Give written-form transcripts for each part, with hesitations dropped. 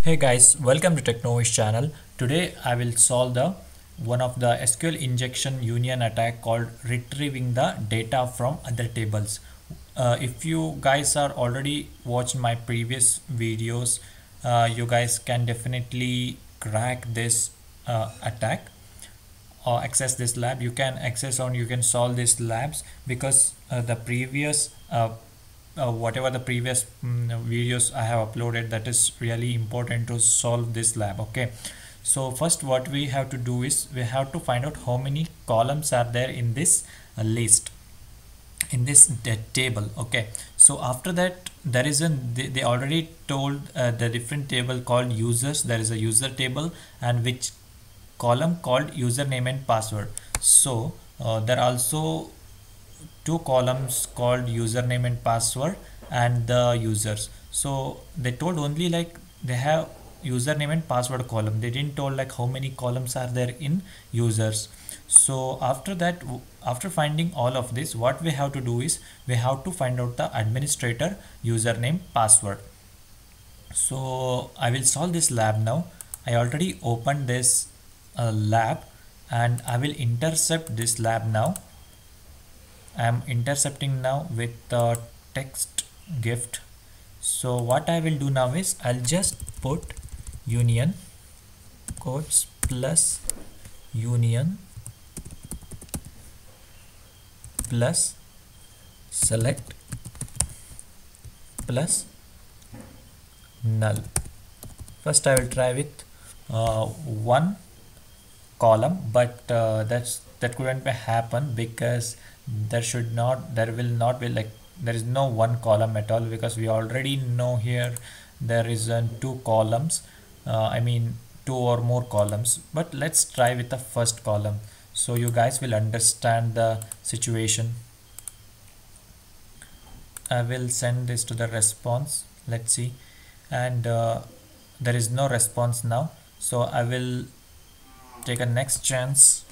Hey guys, welcome to Technovish channel. Today I will solve the one of the SQL injection union attack called retrieving the data from other tables. If you guys are already watched my previous videos, you guys can definitely crack this attack or access this lab. You can access on you can solve these labs because the previous whatever the previous videos I have uploaded, that is really important to solve this lab. Okay, so first what we have to do is we have to find out how many columns are there in this list, in this table. Okay, so after that there is they already told the different table called users. There is a user table and which column called username and password. So there are also two columns called username and password and the users. So they told only like they have username and password column. They didn't told like how many columns are there in users. So after that, after finding all of this, what we have to do is we have to find out the administrator username password. So I will solve this lab now. I already opened this lab and I will intercept this lab now. I am intercepting now with the text gift. So what I will do now is I'll just put union quotes plus union plus select plus null. First I will try with one column, but that couldn't happen because there will not be like there is no one column at all, because we already know here there is two columns, I mean two or more columns. But let's try with the first column so you guys will understand the situation. I will send this to the response. Let's see, and there is no response now, so I will take a next chance,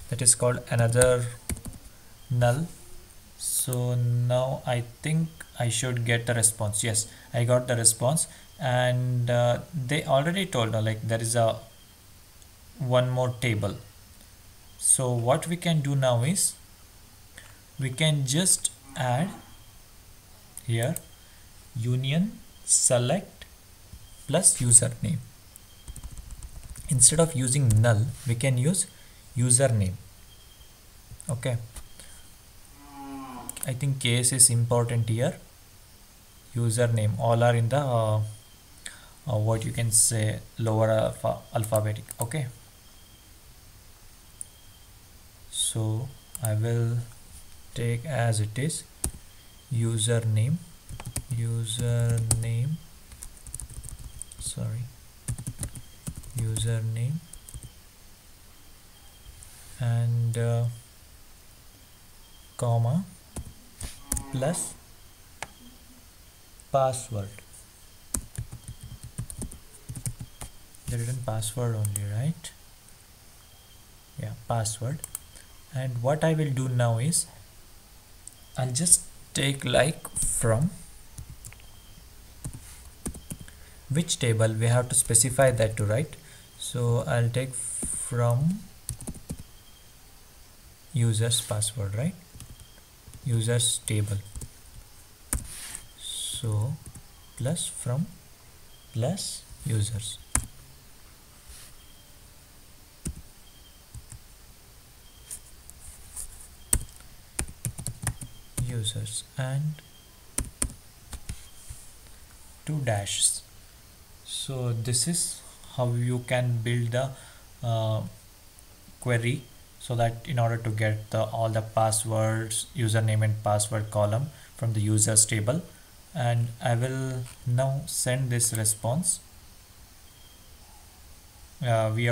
that is called another null. So now I think I should get the response. Yes, I got the response, and they already told like there is a one more table. So what we can do now is we can just add here union select plus username. Instead of using null, we can use username. Okay, I think case is important here. Username, all are in the what you can say lower alphabetic. Okay, so I will take as it is username sorry username and comma plus password. They written password only, right? Yeah, password. And what I will do now is I'll just take like from which table we have to specify that to, right? So I'll take from users password, right? Users table. So plus from plus users. Users and two dashes. So this is how you can build the query, so that in order to get all the passwords, username and password column from the users table. And I will now send this response. We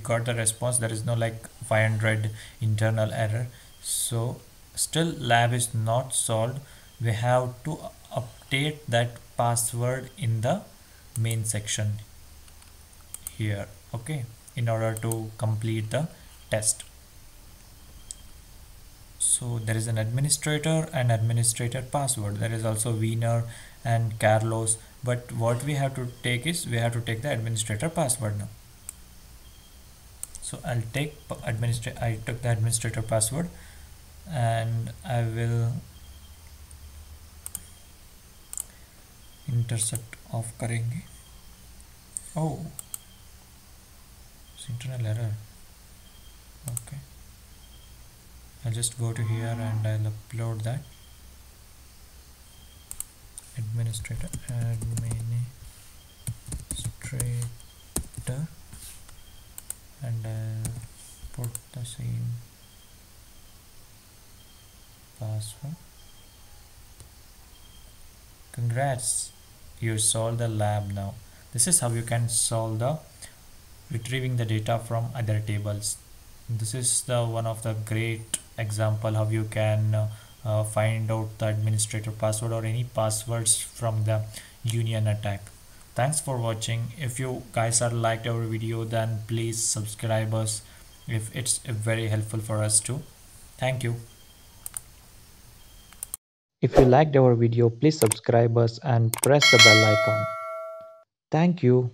got the response. There is no like 500 internal error. So still lab is not solved. We have to update that password in the main section here. Okay, in order to complete the test. So there is an administrator and administrator password. There is also Wiener and Carlos but what we have to take is we have to take the administrator password now. So I'll take I took the administrator password, and I will intersect off करेंगे. Oh, it's internal error. Okay, I'll just go to here and I'll upload that administrator and put the same password. Congrats, you solved the lab now. This is how you can solve the retrieving the data from other tables. This is the one of the great example how you can find out the administrator password or any passwords from the union attack. Thanks for watching. If you guys are liked our video, then please subscribe us, if it's very helpful for us too. Thank you. If you liked our video, please subscribe us and press the bell icon. Thank you.